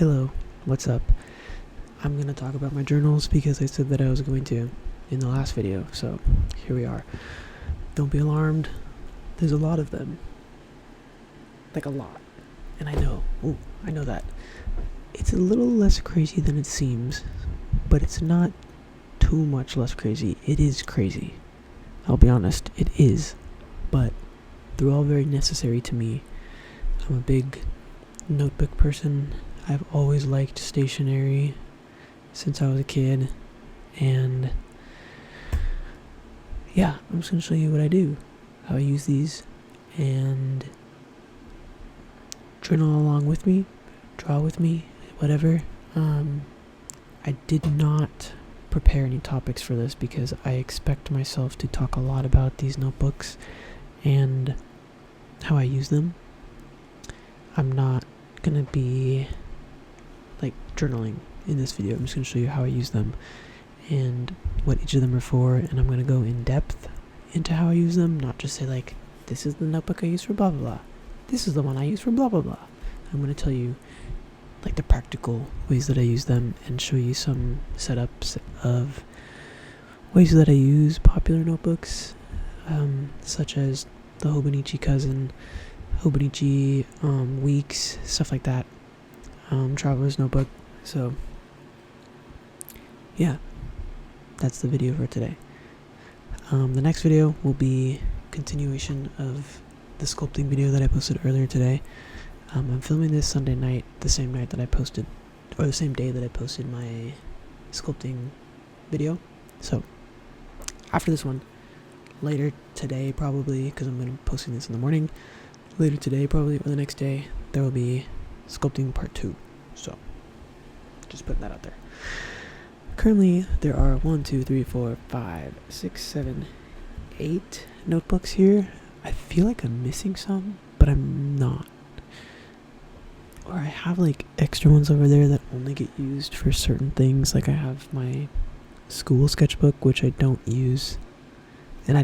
Hello, what's up? I'm gonna talk about my journals because I said that I was going to in the last video, so here we are. Don't be alarmed, there's a lot of them. Like a lot. And I know that. It's a little less crazy than it seems, but it's not too much less crazy. It is crazy. I'll be honest, it is. But they're all very necessary to me. I'm a big notebook person. I've always liked stationery since I was a kid, and yeah, I'm just gonna show you what I do, how I use these, and journal along with me, draw with me, whatever. I did not prepare any topics for this because I expect myself to talk a lot about these notebooks and how I use them. I'm not gonna be like journaling in this video. I'm just gonna show you how I use them and what each of them are for, and I'm gonna go in depth into how I use them, not just say like, this is the notebook I use for blah blah blah, this is the one I use for blah blah blah. I'm gonna tell you like the practical ways that I use them and show you some setups of ways that I use popular notebooks, such as the Hobonichi Cousin, Hobonichi Weeks, stuff like that, Traveler's Notebook. So yeah, that's the video for today. The next video will be continuation of the sculpting video that I posted earlier today. I'm filming this Sunday night, the same night that I posted, or the same day that I posted my sculpting video. So after this one, later today probably, because I'm going to be posting this in the morning, later today probably, or the next day, there will be sculpting part 2. So just putting that out there. Currently there are 1, 2, 3, 4, 5, 6, 7, 8 notebooks here. I feel like I'm missing some, but I'm not. Or I have like extra ones over there that only get used for certain things. Like I have my school sketchbook, which I don't use, and I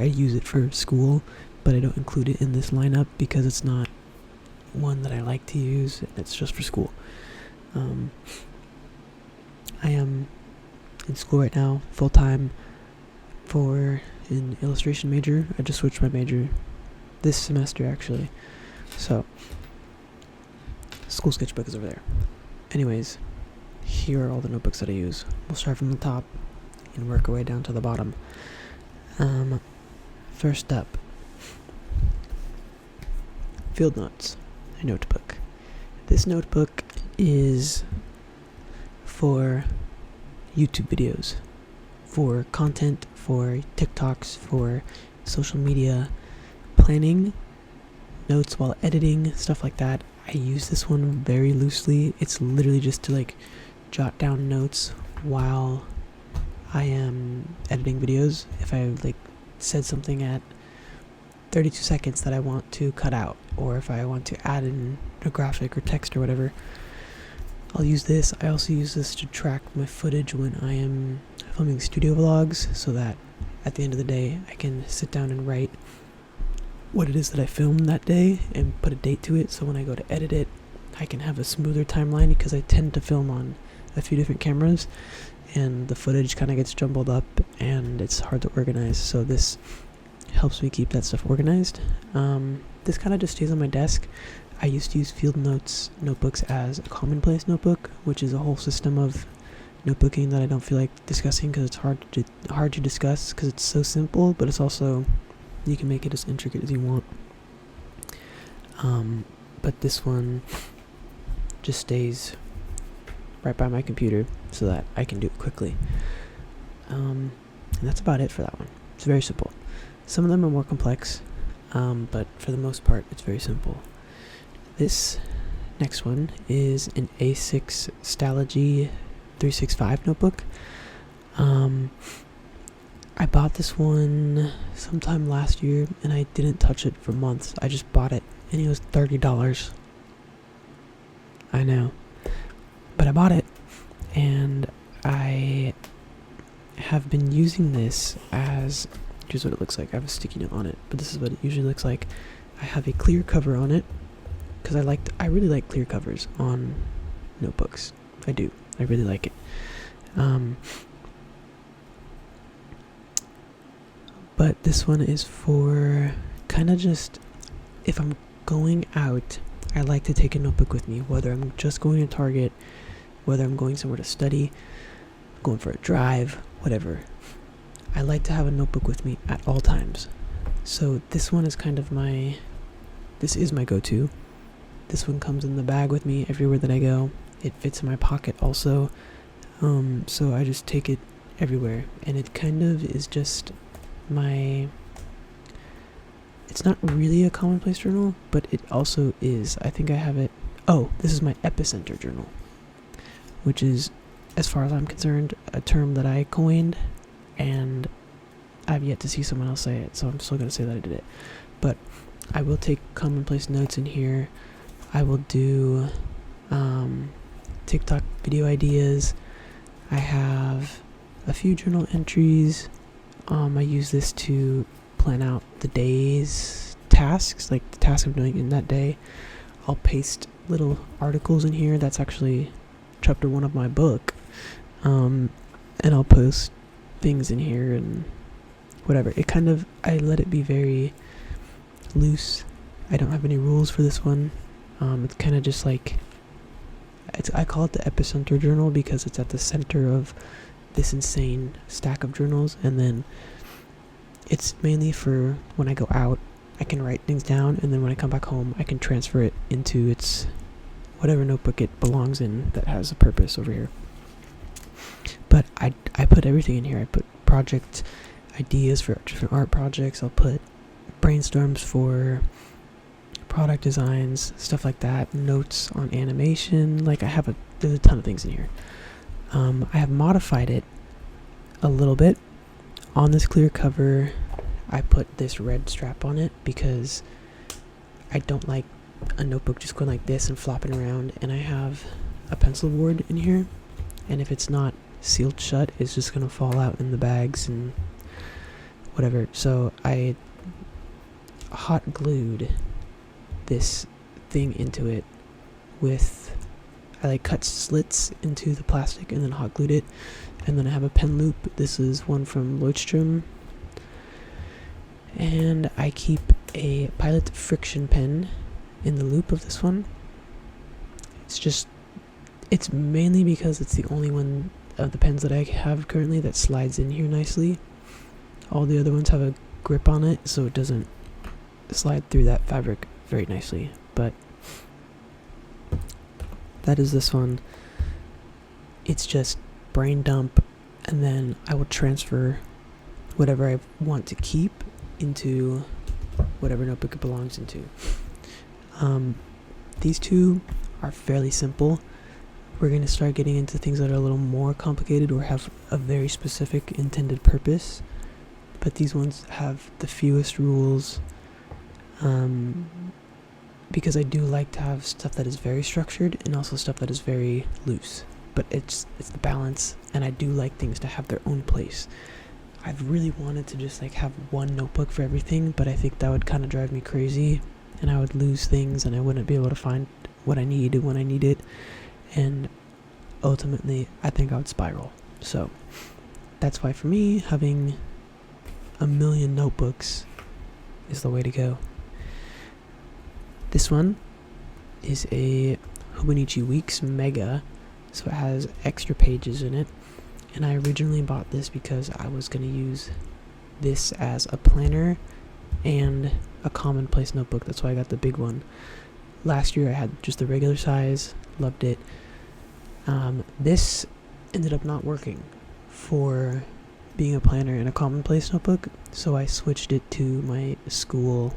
use it for school, but I don't include it in this lineup because it's not one that I like to use, and it's just for school. I am in school right now, full-time, for an illustration major. I just switched my major this semester, actually. So, school sketchbook is over there. Anyways, here are all the notebooks that I use. We'll start from the top and work our way down to the bottom. First up, Field Notes, a notebook. This notebook is for YouTube videos, for content, for TikToks, for social media, planning, notes while editing, stuff like that. I use this one very loosely. It's literally just to like jot down notes while I am editing videos. If I like said something at 32 seconds that I want to cut out, or if I want to add in a graphic or text or whatever, I'll use this. I also use this to track my footage when I am filming studio vlogs, so that at the end of the day I can sit down and write what it is that I filmed that day and put a date to it, so when I go to edit it I can have a smoother timeline, because I tend to film on a few different cameras and the footage kind of gets jumbled up and it's hard to organize. So this helps me keep that stuff organized. This kind of just stays on my desk. I used to use Field Notes notebooks as a commonplace notebook, which is a whole system of notebooking that I don't feel like discussing because it's hard to discuss because it's so simple, but it's also, you can make it as intricate as you want. But this one just stays right by my computer so that I can do it quickly. And that's about it for that one. It's very simple. Some of them are more complex, but for the most part, it's very simple. This next one is an A6 Stalogy 365 notebook. I bought this one sometime last year and I didn't touch it for months. I just bought it and it was $30. I know. But I bought it and I have been using this as, here's what it looks like. I have a sticky note on it, but this is what it usually looks like. I have a clear cover on it because I really like clear covers on notebooks. I do. I really like it. But this one is for kind of just, if I'm going out, I like to take a notebook with me, whether I'm just going to Target, whether I'm going somewhere to study, going for a drive, whatever. I like to have a notebook with me at all times. So this one is kind of this is my go-to. This one comes in the bag with me everywhere that I go. It fits in my pocket also. So I just take it everywhere. And it kind of is just it's not really a commonplace journal, but it also is. I think I have it. Oh, this is my epicenter journal, which is, as far as I'm concerned, a term that I coined, and I've yet to see someone else say it, so I'm still going to say that I did it. But I will take commonplace notes in here. I will do TikTok video ideas. I have a few journal entries. I use this to plan out the day's tasks, like the task I'm doing in that day. I'll paste little articles in here. That's actually chapter 1 of my book. And I'll post things in here and whatever. I let it be very loose. I don't have any rules for this one. It's kind of just like, I call it the epicenter journal because it's at the center of this insane stack of journals, and then it's mainly for when I go out. I can write things down, and then when I come back home, I can transfer it into its whatever notebook it belongs in that has a purpose over here. But I put everything in here. I put project ideas for different art projects. I'll put brainstorms for product designs, stuff like that, notes on animation. Like there's a ton of things in here. I have modified it a little bit. On this clear cover, I put this red strap on it because I don't like a notebook just going like this and flopping around, and I have a pencil board in here, and if it's not sealed shut, it's just gonna fall out in the bags and whatever. So I hot glued this thing into it I cut slits into the plastic and then hot glued it, and then I have a pen loop. This is one from Leuchtturm, and I keep a Pilot friction pen in the loop of this one. It's mainly because it's the only one of the pens that I have currently that slides in here nicely. All the other ones have a grip on it, so it doesn't slide through that fabric very nicely. But that is this one. It's just brain dump, and then I will transfer whatever I want to keep into whatever notebook it belongs into. These two are fairly simple. We're going to start getting into things that are a little more complicated or have a very specific intended purpose, but these ones have the fewest rules, because I do like to have stuff that is very structured and also stuff that is very loose. But it's the balance, and I do like things to have their own place. I've really wanted to just have one notebook for everything, but I think that would kind of drive me crazy, and I would lose things, and I wouldn't be able to find what I need when I need it, and ultimately I think I would spiral. So that's why for me, having a million notebooks is the way to go. This one is a Hobonichi Weeks Mega, so it has extra pages in it, and I originally bought this because I was going to use this as a planner and a commonplace notebook. That's why I got the big one. Last year I had just the regular size, loved it. This ended up not working for being a planner and a commonplace notebook, so I switched it to my school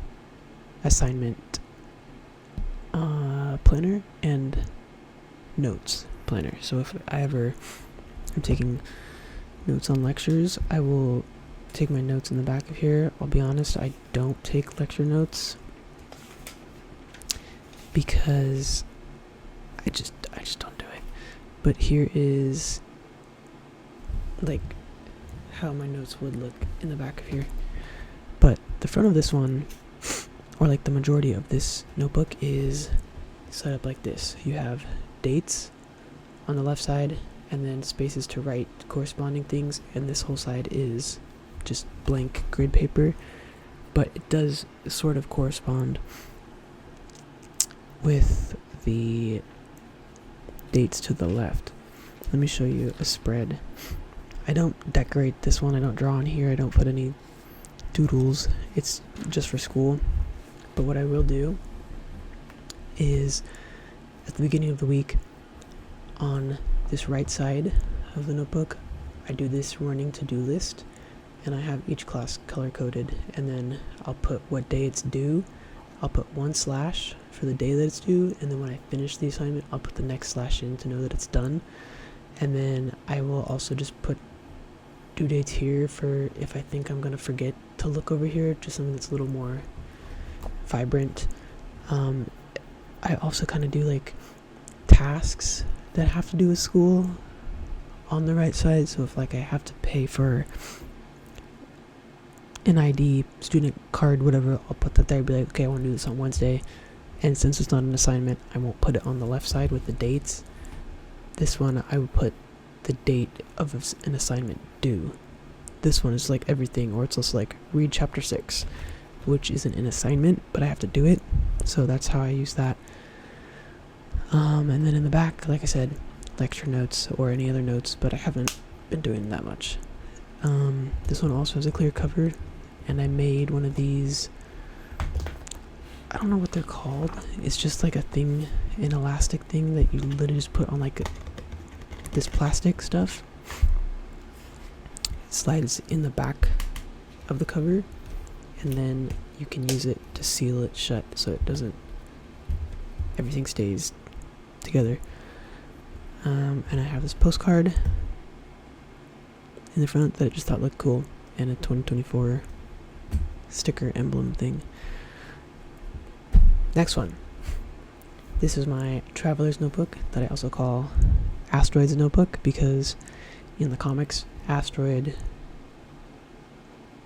assignment planner and notes planner. So if I ever am taking notes on lectures, I will take my notes in the back of here. I'll be honest, I don't take lecture notes because I just don't do it. But here is how my notes would look in the back of here. But the front of this one, or the majority of this notebook, is set up like this. You have dates, on the left side, and then spaces to write corresponding things, and this whole side is just blank grid paper, but it does sort of correspond with the dates to the left. Let me show you a spread. I don't decorate this one, I don't draw on here, I don't put any doodles, it's just for school. But what I will do is at the beginning of the week, on this right side of the notebook, I do this running to-do list, and I have each class color coded, and then I'll put what day it's due. I'll put 1/ for the day that it's due, and then when I finish the assignment, I'll put the next slash in to know that it's done. And then I will also just put due dates here for if I think I'm gonna forget to look over here, just something that's a little more vibrant. I also kind of do like tasks that have to do with school on the right side. So if like I have to pay for an ID, student card, whatever, I'll put that there. Be like, okay, I want to do this on Wednesday, and since it's not an assignment, I won't put it on the left side with the dates. This one I would put the date of an assignment due. This one is like everything, or it's just like read chapter 6, which isn't an assignment, but I have to do it, so that's how I use that. And then in the back, like I said, lecture notes or any other notes, but I haven't been doing that much. This one also has a clear cover, and I made one of these, I don't know what they're called, it's just like a thing, an elastic thing that you literally just put on like this plastic stuff. It slides in the back of the cover, and then you can use it to seal it shut so it doesn't, everything stays together. And I have this postcard in the front that I just thought looked cool, and a 2024 sticker emblem thing. Next one. This is my traveler's notebook that I also call Asteroid's notebook, because in the comics, Asteroid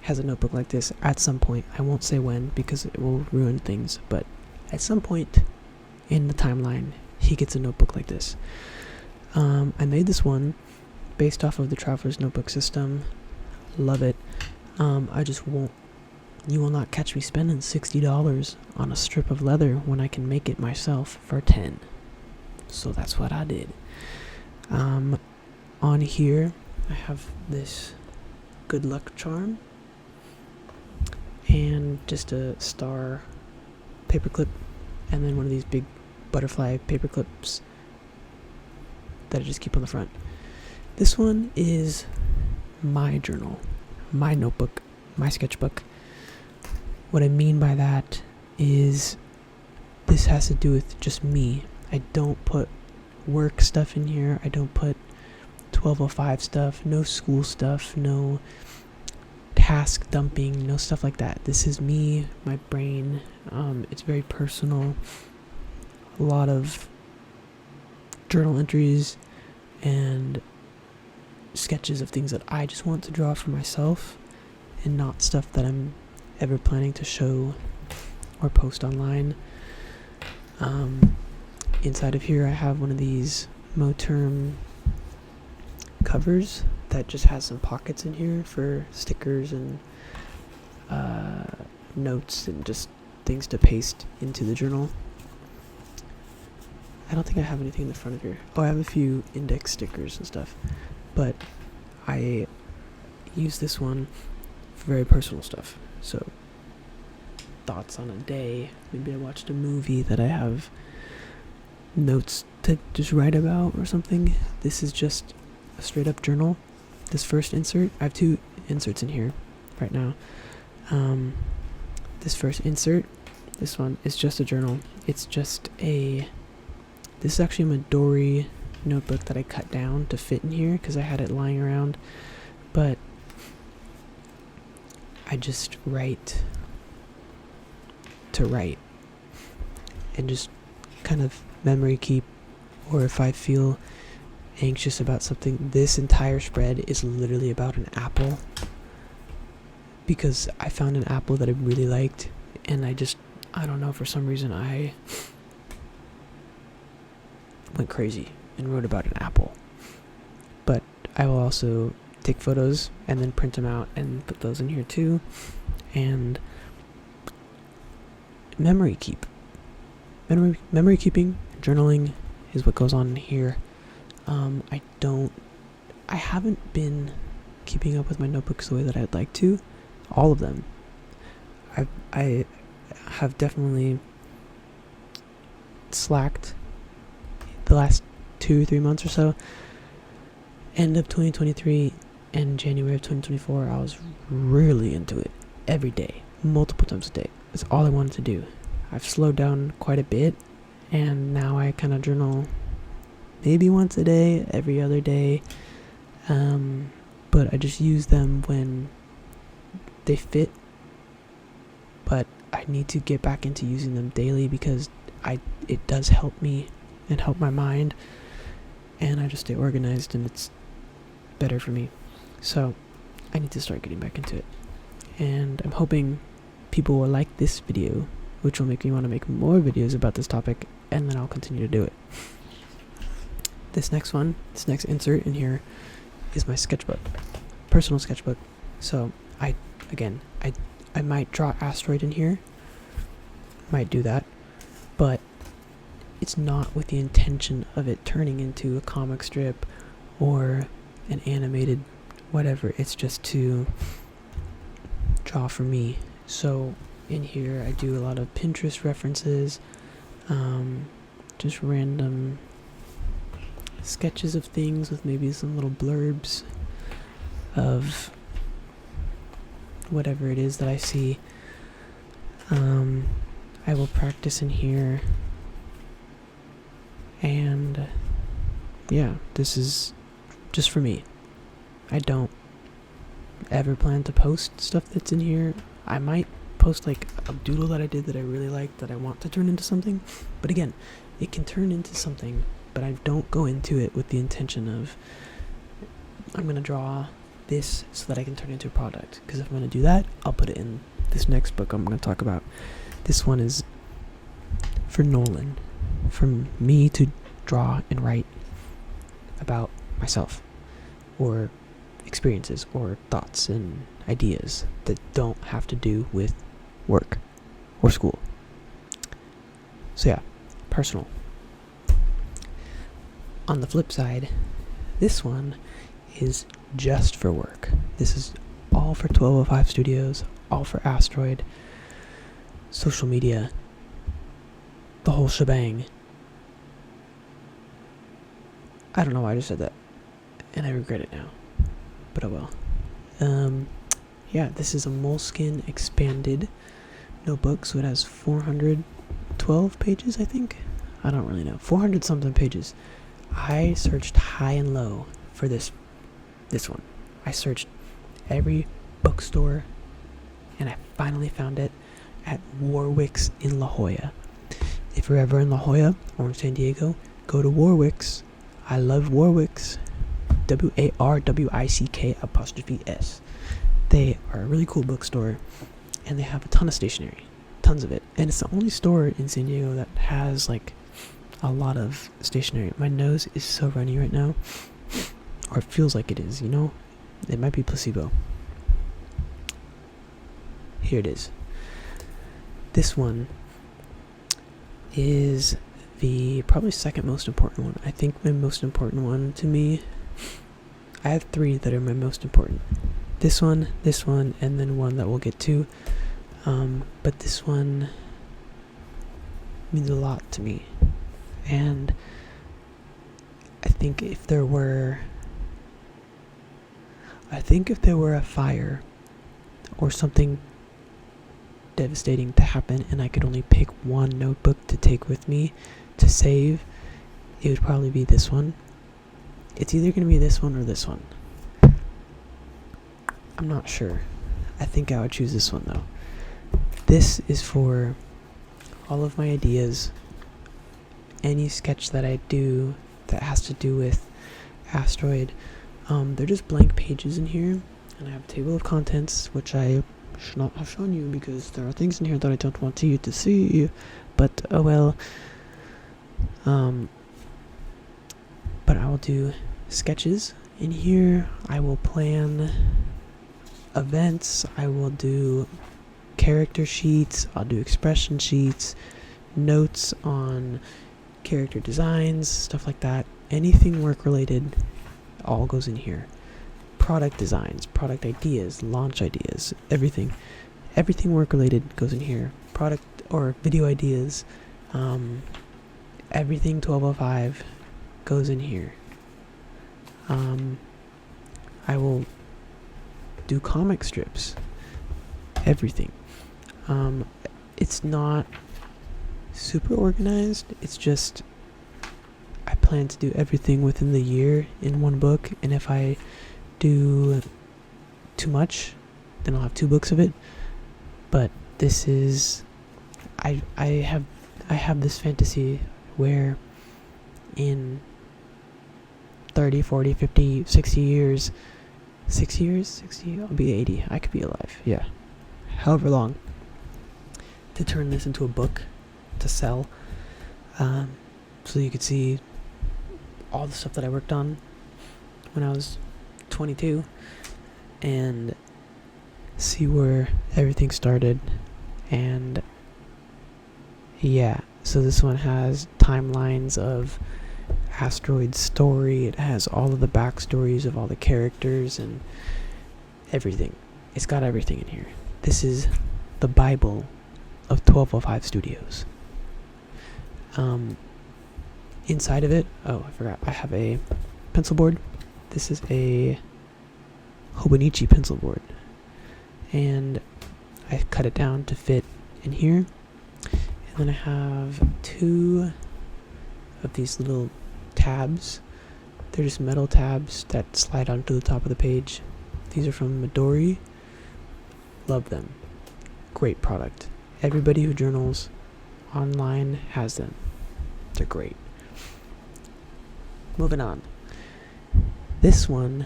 has a notebook like this at some point. I won't say when because it will ruin things, but at some point in the timeline, he gets a notebook like this. I made this one based off of the Traveler's Notebook system. Love it. You will not catch me spending $60 on a strip of leather when I can make it myself for 10. So that's what I did. On here, I have this good luck charm and just a star paperclip, and then one of these big butterfly paper clips that I just keep on the front. This one is my journal, my notebook, my sketchbook. What I mean by that is this has to do with just me. I don't put work stuff in here. I don't put 1205 stuff, no school stuff, no task dumping, no stuff like that. This is me, my brain. It's very personal. A lot of journal entries and sketches of things that I just want to draw for myself, and not stuff that I'm ever planning to show or post online. Inside of here I have one of these Moterm covers that just has some pockets in here for stickers and notes and just things to paste into the journal. I don't think I have anything in the front of here. Oh, I have a few index stickers and stuff, but I use this one for very personal stuff. So, thoughts on a day, maybe I watched a movie that I have notes to just write about or something. This is just a straight up journal. This first insert, I have two inserts in here right now. This first insert, this one is just a journal. It's just this is actually a Midori notebook that I cut down to fit in here because I had it lying around, but I just write to write and just kind of memory keep, or if I feel anxious about something. This entire spread is literally about an apple, because I found an apple that I really liked, and I don't know, for some reason I went crazy and wrote about an apple. But I will also take photos and then print them out and put those in here too. And memory keeping, journaling is what goes on in here. I haven't been keeping up with my notebooks the way that I'd like to. All of them. I have definitely slacked the last 2-3 months or so. End of 2023 and January of 2024, I was really into it every day, multiple times a day. That's all I wanted to do. I've slowed down quite a bit, and now I kind of journal maybe once a day, every other day. But I just use them when they fit. But I need to get back into using them daily because it does help me and help my mind, and I just stay organized, and it's better for me. So I need to start getting back into it, and I'm hoping people will like this video, which will make me want to make more videos about this topic, and then I'll continue to do it. This next insert in here is my sketchbook, personal sketchbook. So I might draw asteroid in here, might do that, but it's not with the intention of it turning into a comic strip or an animated whatever. It's just to draw for me. So in here I do a lot of Pinterest references, just random sketches of things with maybe some little blurbs of whatever it is that I see. I will practice in here, and yeah, this is just for me. I don't ever plan to post stuff that's in here. I might post like a doodle that I did that I really like that I want to turn into something, but again, it can turn into something, but I don't go into it with the intention of I'm gonna draw this so that I can turn it into a product, because if I'm gonna do that, I'll put it in this next book I'm gonna talk about. This one is for Nolan, for me to draw and write about myself, or experiences, or thoughts and ideas that don't have to do with work or school. So yeah, personal. On the flip side, this one is just for work. This is all for 1205 Studios, all for Asteroid, social media, the whole shebang. I don't know why I just said that, and I regret it now, but oh well. Yeah, this is a Moleskine expanded notebook, so it has 412 pages, I think. I don't really know. 400 something pages. I searched high and low for this one. I searched every bookstore, and I finally found it at Warwick's in La Jolla. If you're ever in La Jolla or in San Diego, go to Warwick's. I love Warwick's. WARWICK''S. They are a really cool bookstore, and they have a ton of stationery, tons of it. And it's the only store in San Diego that has like a lot of stationery. My nose is so runny right now, or it feels like it is, you know? It might be placebo. Here it is. This one is the probably second most important one. I think my most important one to me, I have 3 that are my most important. This one, and then one that we'll get to. But this one means a lot to me. And I think if there were a fire or something devastating to happen, and I could only pick one notebook to take with me to save, it would probably be this one. It's either going to be this one or this one. I'm not sure. I think I would choose this one though. This is for all of my ideas, any sketch that I do that has to do with Asteroid. They're just blank pages in here, and I have a table of contents, which I should not have shown you because there are things in here that I don't want you to see, but oh well. will do sketches. In here, I will plan events. I will do character sheets. I'll do expression sheets, notes on character designs, stuff like that. Anything work related all goes in here. Product designs, product ideas, launch ideas, everything work related goes in here. Product or video ideas, everything 1205 goes in here. I will do comic strips, everything. It's not super organized. It's just I plan to do everything within the year in one book, and if I do too much, then I'll have 2 books of it. But this is I have this fantasy where in 30, 40, 50, 60 years, 60, I'll be 80. I could be alive. Yeah. However long, to turn this into a book to sell, so you could see all the stuff that I worked on when I was 22 and see where everything started. And yeah, so this one has timelines of Asteroid's story. It has all of the backstories of all the characters and everything. It's got everything in here. This is the Bible of 1205 Studios. Inside of it, oh, I forgot, I have a pencil board. This is a Hobonichi pencil board, and I cut it down to fit in here. And then I have 2 of these little tabs. They're just metal tabs that slide onto the top of the page. These are from Midori. Love them. Great product. Everybody who journals online has them. They're great. Moving on. This one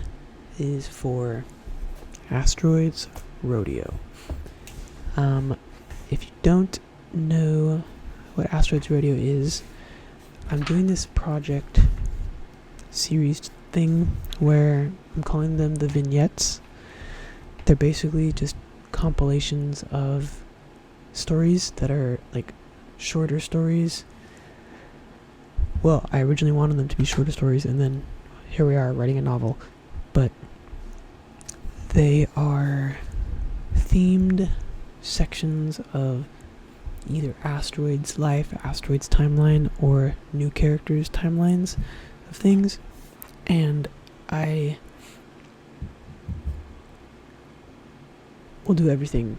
is for Asteroids Rodeo. If you don't know what Asteroids Rodeo is, I'm doing this project series thing where I'm calling them the vignettes. They're basically just compilations of stories that are like shorter stories. Well, I originally wanted them to be shorter stories, and then here we are writing a novel. But they are themed sections of either Asteroid's life, Asteroid's timeline, or new characters' timelines of things. And I will do everything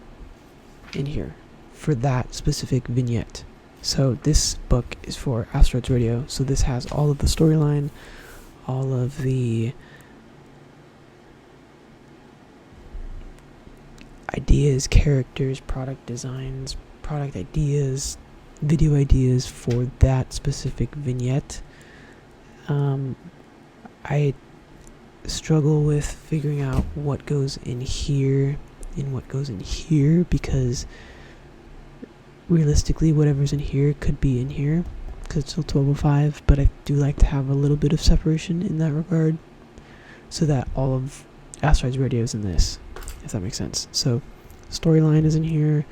in here for that specific vignette. So this book is for Asteroids Radio, so this has all of the storyline, all of the ideas, characters, product designs, product ideas, video ideas for that specific vignette. I struggle with figuring out what goes in here and what goes in here, because realistically whatever's in here could be in here because it's still 1205, but I do like to have a little bit of separation in that regard so that all of Asteroids Radio is in this, if that makes sense. So storyline is in here,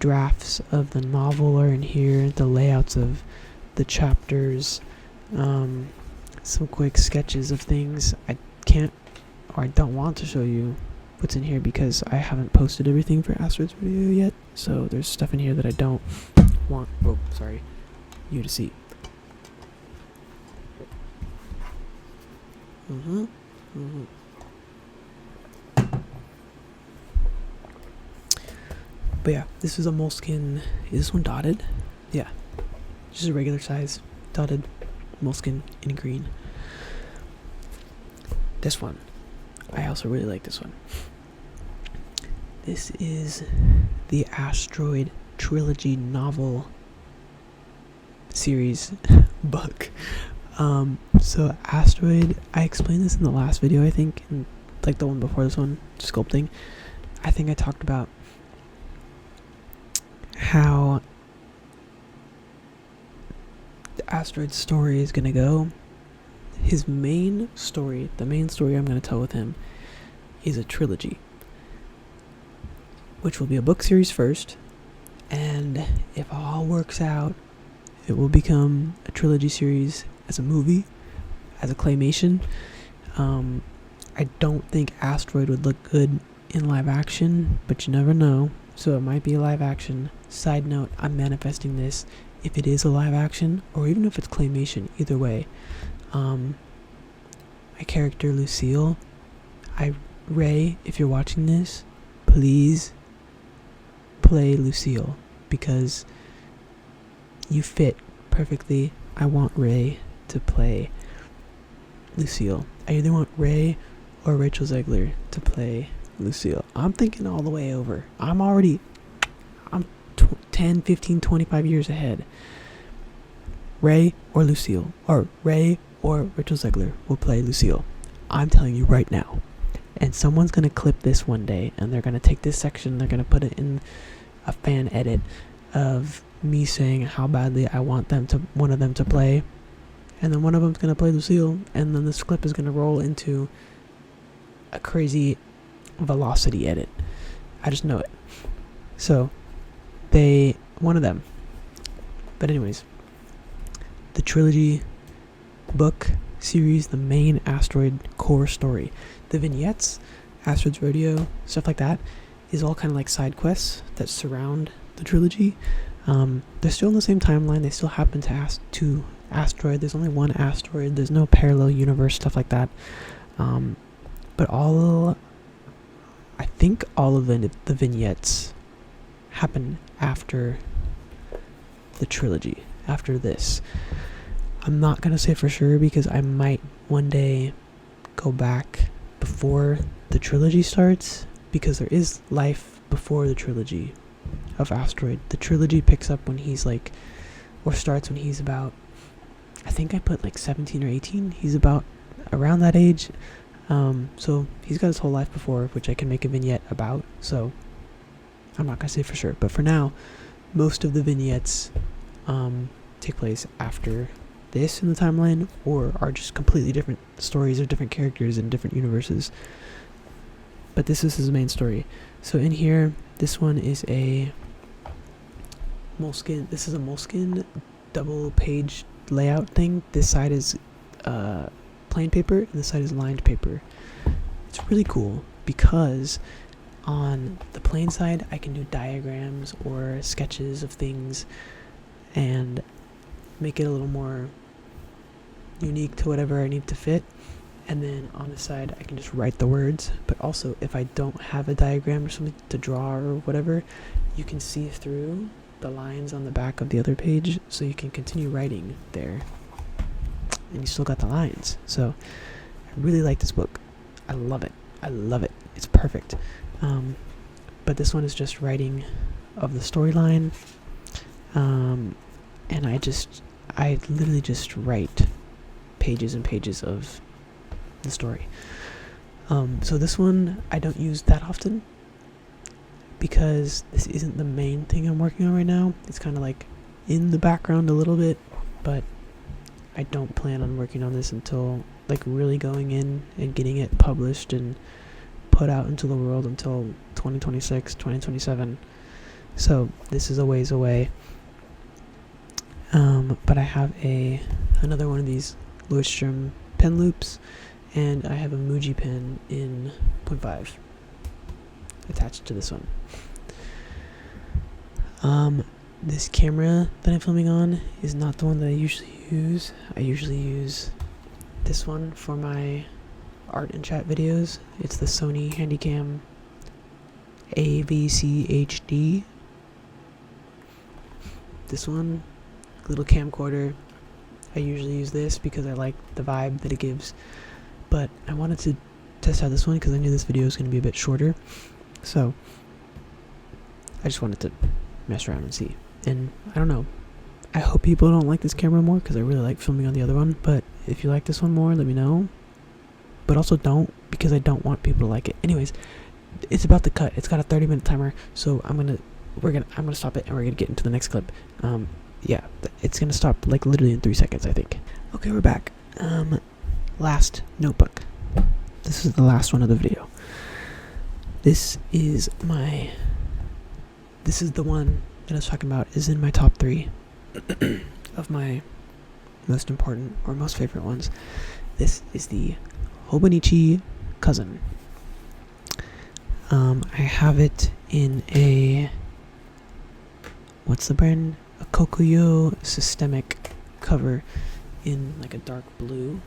drafts of the novel are in here, the layouts of the chapters, some quick sketches of things. I can't, or I don't want to show you what's in here because I haven't posted everything for Asteroids Radio yet, so there's stuff in here that I don't want you to see. But yeah, this is a moleskin. Is this one dotted? Yeah, just a regular size dotted moleskin in green. This one, I also really like this one. This is the Asteroid Trilogy novel series book. So Asteroid, I explained this in the last video, I think, and like the one before this one, sculpting. I think I talked about how the Asteroid's story is gonna go. his main story, the main story I'm going to tell with him, is a trilogy, which will be a book series first, and if all works out, it will become a trilogy series as a movie, as a claymation. I don't think Asteroid would look good in live action, but you never know, so it might be a live action. Side note, I'm manifesting this if it is a live action, or even if it's claymation, either way. My character Lucille, Ray, if you're watching this, please play Lucille, because you fit perfectly. I want Ray to play Lucille. I either want Ray or Rachel Zegler to play Lucille. I'm thinking all the way over. I'm 10, 15, 25 years ahead. Ray or Lucille, or Ray or Rachel Zegler will play Lucille. I'm telling you right now. And someone's going to clip this one day, and they're going to take this section, they're going to put it in a fan edit of me saying how badly I want one of them to play, and then one of them's going to play Lucille, and then this clip is going to roll into a crazy velocity edit. I just know it. So, one of them. But anyways, the trilogy book series, the main Asteroid core story, the vignettes, Asteroid's Rodeo, stuff like that, is all kind of like side quests that surround the trilogy. They're still in the same timeline. They still happen to Asteroid. There's only one Asteroid. There's no parallel universe, stuff like that. But I think all of the vignettes happen after the trilogy, after this. I'm not going to say for sure, because I might one day go back before the trilogy starts, because there is life before the trilogy of Asteroid. The trilogy picks up when he's starts when he's about, I think I put 17 or 18. He's about around that age. So he's got his whole life before, which I can make a vignette about. So I'm not going to say for sure. But for now, most of the vignettes take place after this in the timeline, or are just completely different stories or different characters in different universes. But this is his main story. So in here, this one is a Moleskine. This is a Moleskine double page layout thing. This side is plain paper, and this side is lined paper. It's really cool because on the plain side, I can do diagrams or sketches of things and make it a little more unique to whatever I need to fit. And then on the side, I can just write the words. But also, if I don't have a diagram or something to draw or whatever, you can see through the lines on the back of the other page, so you can continue writing there. And you still got the lines. So I really like this book. I love it. It's perfect. But this one is just writing of the storyline. And I literally just write pages and pages of the story. So this one I don't use that often, because this isn't the main thing I'm working on right now. It's kind of like in the background a little bit, but I don't plan on working on this until really going in and getting it published and put out into the world until 2026, 2027. So this is a ways away. But I have another one of these Leuchtturm pen loops, and I have a Muji pen in 0.5 attached to this one. This camera that I'm filming on is not the one that I usually use. I usually use this one for my art and chat videos. It's the Sony Handycam AVC HD. This one, little camcorder. I usually use this because I like the vibe that it gives, but I wanted to test out this one because I knew this video was going to be a bit shorter, so I just wanted to mess around and see. And I don't know, I hope people don't like this camera more, because I really like filming on the other one. But if you like this one more, let me know. But also don't, because I don't want people to like it. Anyways, it's about to cut. It's got a 30-minute timer, so I'm gonna stop it, and we're gonna get into the next clip. Yeah, it's gonna stop literally in 3 seconds, I think. Okay, we're back. last notebook. This is the last one of the video. This is the one that I was talking about, is in my top 3 of my most important or most favorite ones. This is the Hobonichi Cousin. I have it in a, what's the brand? A Kokuyo systemic cover in like a dark blue.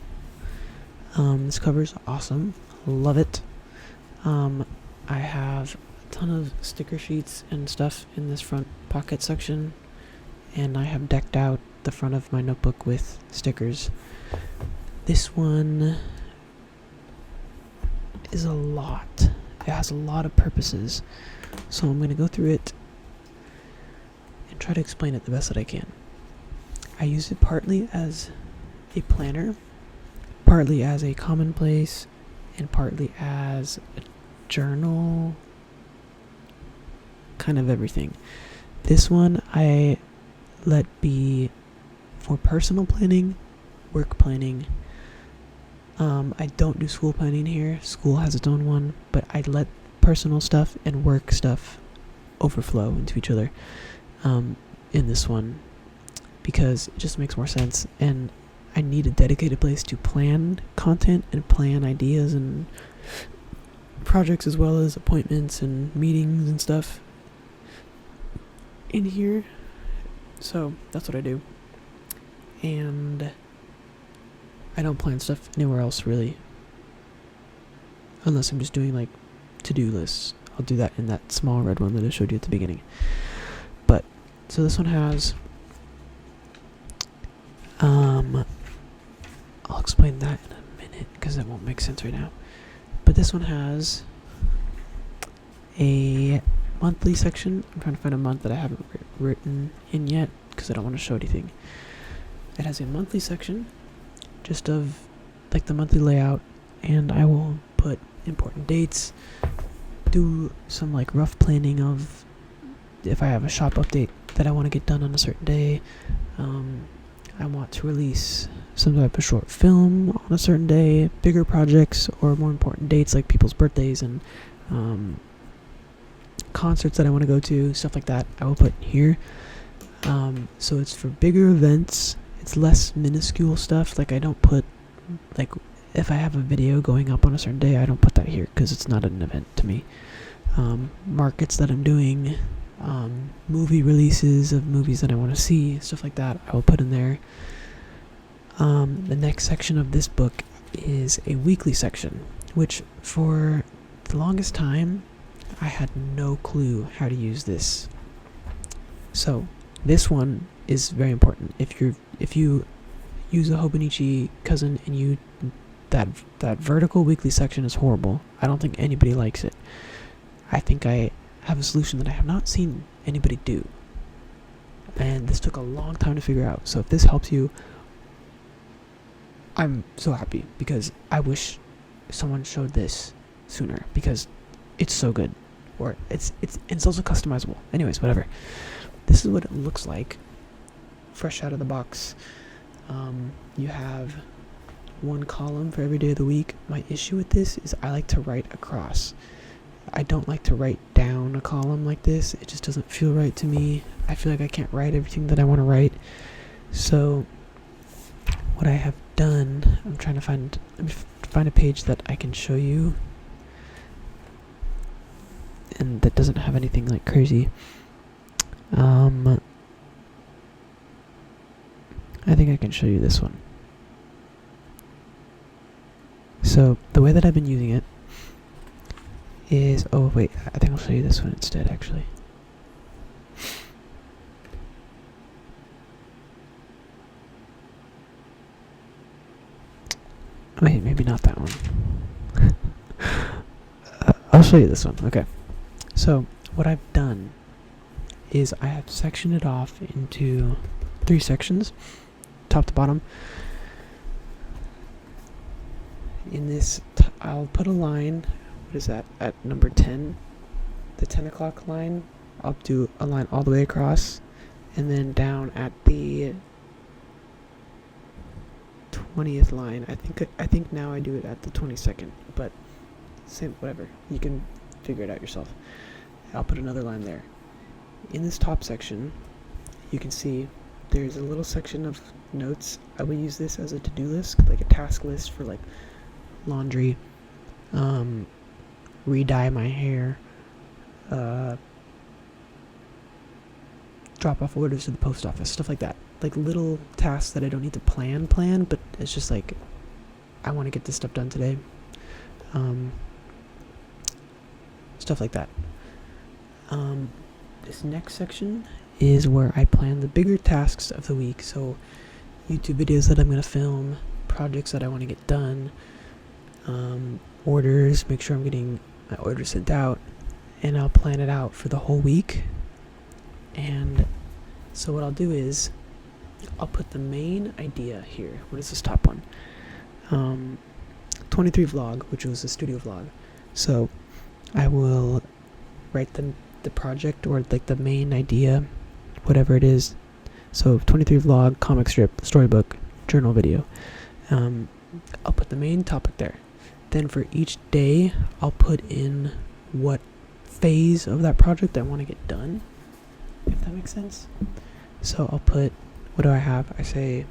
This cover is awesome. Love it. I have a ton of sticker sheets and stuff in this front pocket section, and I have decked out the front of my notebook with stickers. This one is a lot. It has a lot of purposes, so I'm going to go through it and try to explain it the best that I can. I use it partly as a planner, partly as a commonplace, and partly as a journal, kind of everything. This one I let be for personal planning, work planning. I don't do school planning here. School has its own one, but I let personal stuff and work stuff overflow into each other in this one, because it just makes more sense, and I need a dedicated place to plan content and plan ideas and projects, as well as appointments and meetings and stuff in here. So that's what I do, and I don't plan stuff anywhere else really, unless I'm just doing like to-do lists. I'll do that in that small red one that I showed you at the beginning. But so this one has I'll explain that in a minute because that won't make sense right now. But this one has a monthly section. I'm trying to find a month that I haven't written in yet because I don't want to show anything. It has a monthly section just of like the monthly layout, and I will put important dates, do some like rough planning of if I have a shop update that I want to get done on a certain day. I want to release some type of short film on a certain day, bigger projects or more important dates like people's birthdays and concerts that I want to go to, stuff like that I will put here. So it's for bigger events. It's less minuscule stuff. Like I don't put, like if I have a video going up on a certain day, I don't put that here because it's not an event to me. Markets that I'm doing, movie releases of movies that I want to see, stuff like that, I will put in there. The next section of this book is a weekly section, which for the longest time I had no clue how to use this. So this one is very important. If you use a Hobonichi Cousin and you that vertical weekly section is horrible. I don't think anybody likes it. I think I have a solution that I have not seen anybody do, and this took a long time to figure out. So if this helps you, I'm so happy, because I wish someone showed this sooner because it's so good. Or it's also customizable. Anyways, whatever. This is what it looks like fresh out of the box. You have one column for every day of the week. My issue with this is I like to write across. I don't like to write down a column like this. It just doesn't feel right to me. I feel like I can't write everything that I want to write. So what I have done, I'm trying to find a page that I can show you and that doesn't have anything like crazy. I think I can show you this one. So the way that I've been using it is, oh wait, I think I'll show you this one instead actually. Wait, maybe not that one. I'll show you this one. Okay. So what I've done is I have sectioned it off into 3 sections, top to bottom. In this, I'll put a line, what is that, at number 10, the 10 o'clock line. I'll do a line all the way across, and then down at the 20th line. I think now I do it at the 22nd, but same, whatever. You can figure it out yourself. I'll put another line there. In this top section, you can see there's a little section of notes. I would use this as a to-do list, like a task list for like laundry, re-dye my hair, drop off orders to the post office, stuff like that. Like little tasks that I don't need to plan, but it's just like, I want to get this stuff done today. Stuff like that. This next section is where I plan the bigger tasks of the week. So YouTube videos that I'm going to film, projects that I want to get done, orders, make sure I'm getting my orders sent out, and I'll plan it out for the whole week. And so what I'll do is I'll put the main idea here. What is this top one? 23 vlog, which was a studio vlog. So I will write the project, or like the main idea, whatever it is. So 23 vlog, comic strip, storybook, journal video. I'll put the main topic there. Then for each day, I'll put in what phase of that project I want to get done, if that makes sense. So I'll put, what do I have? I say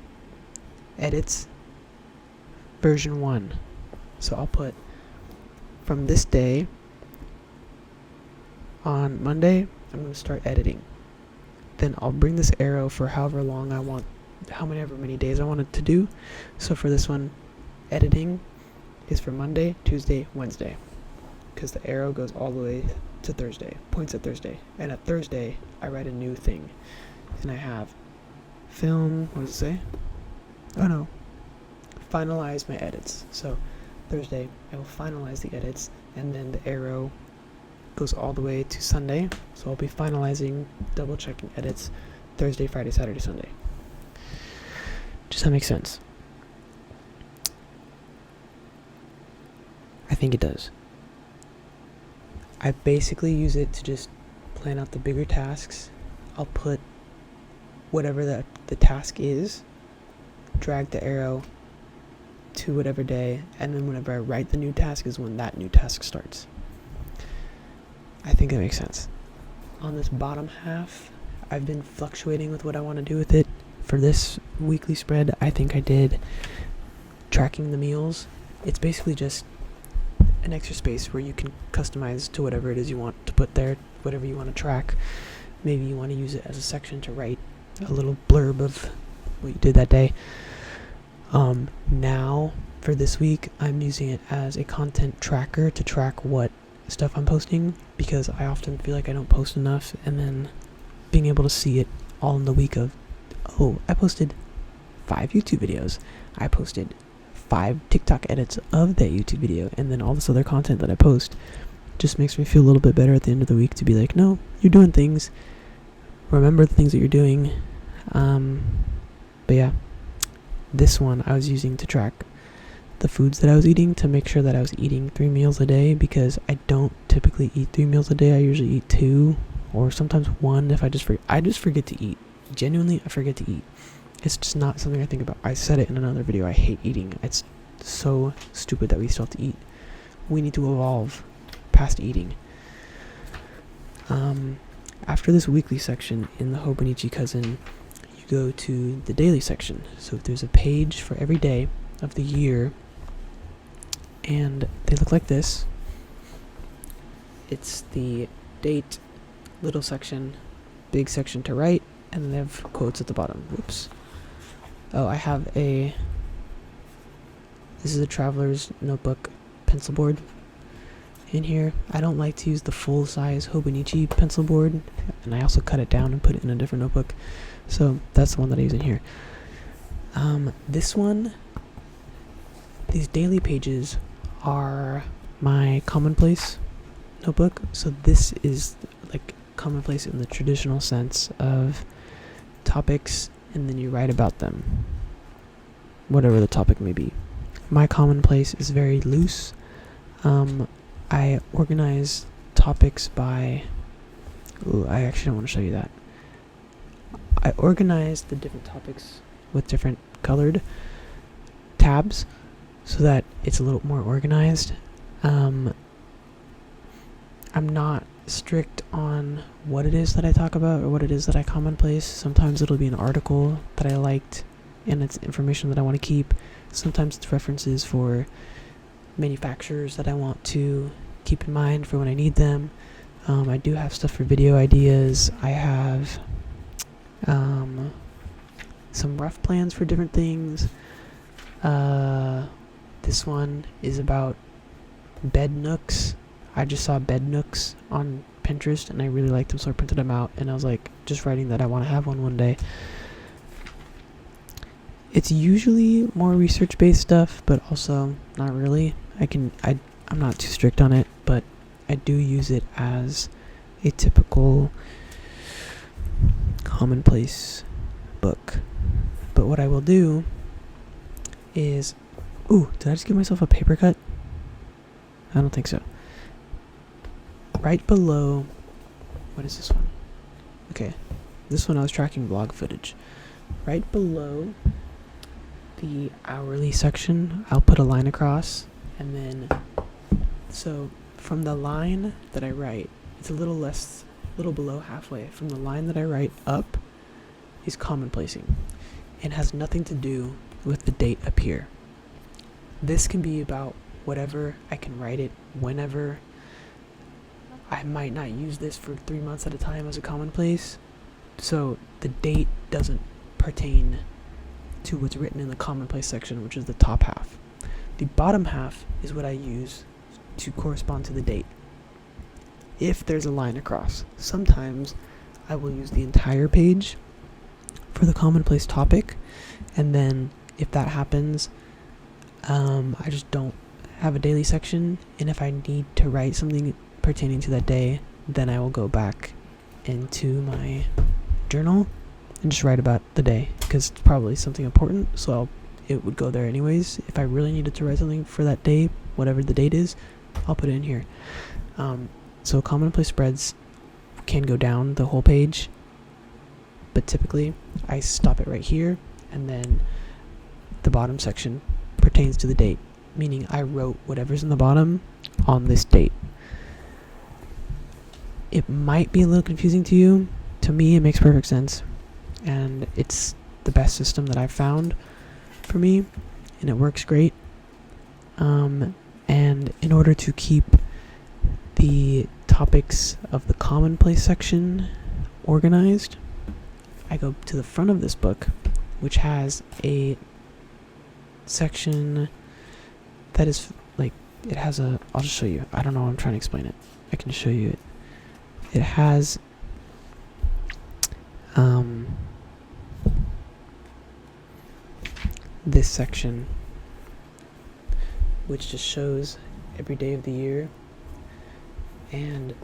edits version 1. So I'll put from this day on Monday, I'm going to start editing. Then I'll bring this arrow for however long I want, however many days I want it to do. So for this one, editing is for Monday, Tuesday, Wednesday, because the arrow goes all the way to Thursday, points at Thursday. And at Thursday, I write a new thing. And I have film, what does it say? Oh no, finalize my edits. So Thursday, I will finalize the edits, and then the arrow goes all the way to Sunday. So I'll be finalizing, double checking edits Thursday, Friday, Saturday, Sunday. Does that make sense? I think it does. I basically use it to just plan out the bigger tasks. I'll put whatever the task is, drag the arrow to whatever day, and then whenever I write the new task is when that new task starts. I think that makes sense. On this bottom half, I've been fluctuating with what I want to do with it. For this weekly spread, I think I did tracking the meals. It's basically just an extra space where you can customize to whatever it is you want to put there, whatever you want to track. Maybe you want to use it as a section to write a little blurb of what you did that day. Now, for this week, I'm using it as a content tracker to track what stuff I'm posting, because I often feel like I don't post enough, and then being able to see it all in the week of, oh, I posted 5 YouTube videos. I posted 5 TikTok edits of that YouTube video, and then all this other content that I post just makes me feel a little bit better at the end of the week to be like, no, you're doing things. Remember the things that you're doing. But yeah, this one I was using to track the foods that I was eating to make sure that I was eating 3 meals a day, because I don't typically eat 3 meals a day. I usually eat 2 or sometimes 1 if I just forget to eat. Genuinely, I forget to eat. It's just not something I think about. I said it in another video. I hate eating. It's so stupid that we still have to eat. We need to evolve past eating. After this weekly section in the Hobonichi Cousin, you go to the daily section. So there's a page for every day of the year, and they look like this. It's the date, little section, big section to write, and then they have quotes at the bottom. Whoops. Oh, I have this is a traveler's notebook pencil board in here. I don't like to use the full size Hobonichi pencil board, and I also cut it down and put it in a different notebook. So that's the one that I use in here. This one, these daily pages are my commonplace notebook. So this is like commonplace in the traditional sense of topics, and then you write about them, whatever the topic may be. My commonplace is very loose. I organize topics by, I actually don't want to show you that. I organize the different topics with different colored tabs so that it's a little more organized. I'm not strict on what it is that I talk about or what it is that I commonplace. Sometimes it'll be an article that I liked and it's information that I want to keep. Sometimes it's references for manufacturers that I want to keep in mind for when I need them. I do have stuff for video ideas. I have some rough plans for different things. This one is about bed nooks. I just saw bed nooks on Pinterest and I really liked them, so I printed them out, and I was like just writing that I want to have one day. It's usually more research-based stuff, but also not really. I'm not too strict on it, but I do use it as a typical commonplace book. But what I will do is... Ooh, did I just give myself a paper cut? I don't think so. Right below... What is this one? Okay. This one I was tracking vlog footage. Right below the hourly section, I'll put a line across, and then... So, from the line that I write, it's a little below halfway. From the line that I write up is commonplacing. It has nothing to do with the date up here. This can be about whatever. I can write it whenever. I might not use this for 3 months at a time as a commonplace. So the date doesn't pertain to what's written in the commonplace section, which is the top half. The bottom half is what I use to correspond to the date. If there's a line across, sometimes I will use the entire page for the commonplace topic, and then if that happens, I just don't have a daily section, and if I need to write something pertaining to that day, then I will go back into my journal and just write about the day, because it's probably something important, so it would go there anyways. If I really needed to write something for that day, whatever the date is, I'll put it in here. So commonplace spreads can go down the whole page, but typically I stop it right here, and then the bottom section pertains to the date, meaning I wrote whatever's in the bottom on this date. It might be a little confusing to you. To me, it makes perfect sense, and it's the best system that I've found for me, and it works great. And in order to keep the topics of the commonplace section organized, I go to the front of this book, which has a section that is like, it has a, I'll just show you. I don't know how I'm trying to explain it. I can show you it. It has this section, which just shows every day of the year. And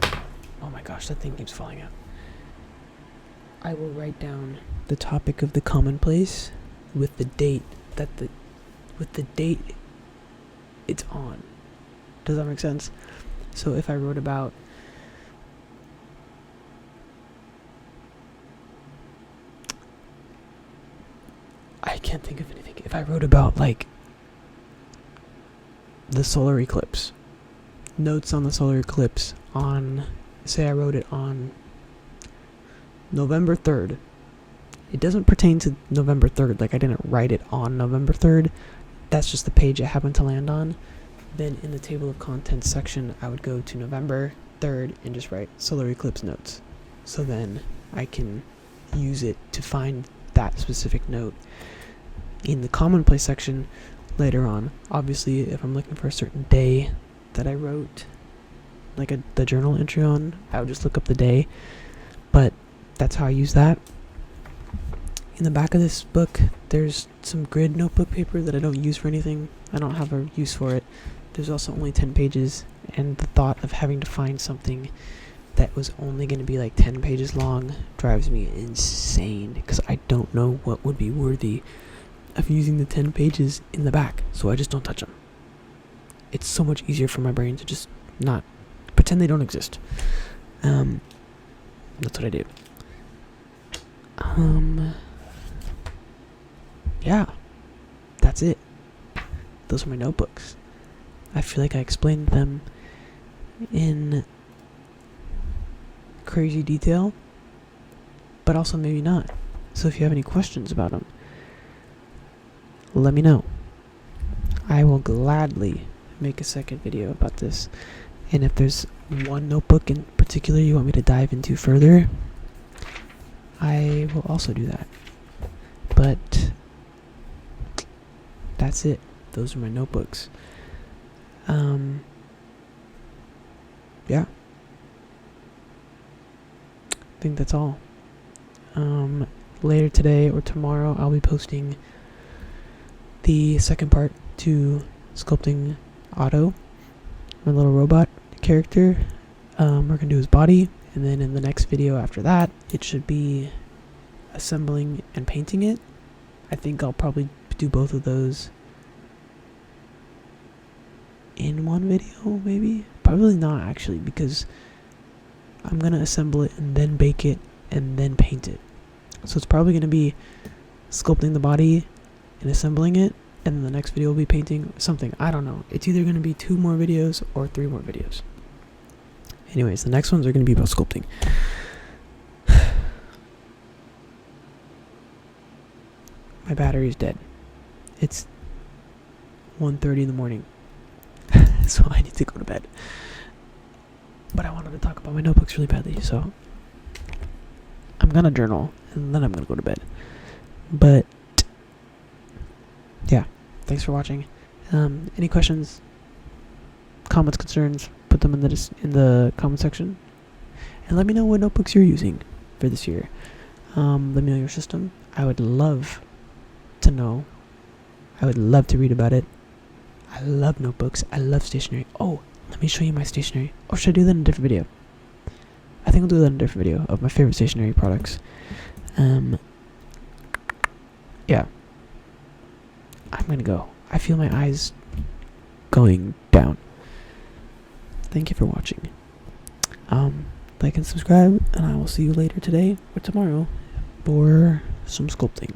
oh my gosh, that thing keeps falling out. I will write down the topic of the commonplace with the date it's on. Does that make sense? So if I wrote about I can't think of anything. If I wrote about like the solar eclipse, notes on the solar eclipse on, say I wrote it on November 3rd. It doesn't pertain to November 3rd, like I didn't write it on November 3rd. That's just the page it happened to land on. Then in the table of contents section, I would go to November 3rd and just write solar eclipse notes. So then I can use it to find that specific note in the commonplace section later on. Obviously, if I'm looking for a certain day that I wrote like the journal entry on, I would just look up the day. But that's how I use that. In the back of this book, there's some grid notebook paper that I don't use for anything. I don't have a use for it. There's also only 10 pages, and the thought of having to find something that was only going to be like 10 pages long drives me insane, because I don't know what would be worthy of using the 10 pages in the back, so I just don't touch them. It's so much easier for my brain to just not pretend they don't exist. That's what I do. Yeah, that's it. those are my notebooks. I feel like I explained them in crazy detail, but also maybe not. So if you have any questions about them, let me know. I will gladly make a second video about this. And if there's one notebook in particular you want me to dive into further, I will also do that. But that's it. Those are my notebooks. Yeah. I think that's all. Later today or tomorrow, I'll be posting the second part to sculpting Otto, my little robot character. We're gonna do his body, and then in the next video after that, it should be assembling and painting it. I think I'll probably do both of those in one video, maybe. Probably not, actually, because I'm gonna assemble it and then bake it and then paint it. So it's probably gonna be sculpting the body and assembling it, and then the next video will be painting something. I don't know. It's either gonna be 2 more videos or 3 more videos. Anyways, the next ones are gonna be about sculpting. My battery is dead. It's 1:30 in the morning. So I need to go to bed. But I wanted to talk about my notebooks really badly, so I'm gonna journal and then I'm gonna go to bed. But yeah, thanks for watching. Any questions, comments, concerns, put them in the comment section, and let me know what notebooks you're using for this year. Let me know your system. I would love to know. I would love to read about it. I love notebooks. I love stationery. Oh, let me show you my stationery. Or should I do that in a different video? I think I'll do that in a different video of my favorite stationery products. Yeah. I'm gonna go. I feel my eyes going down. Thank you for watching. Like and subscribe, and I will see you later today or tomorrow for some sculpting.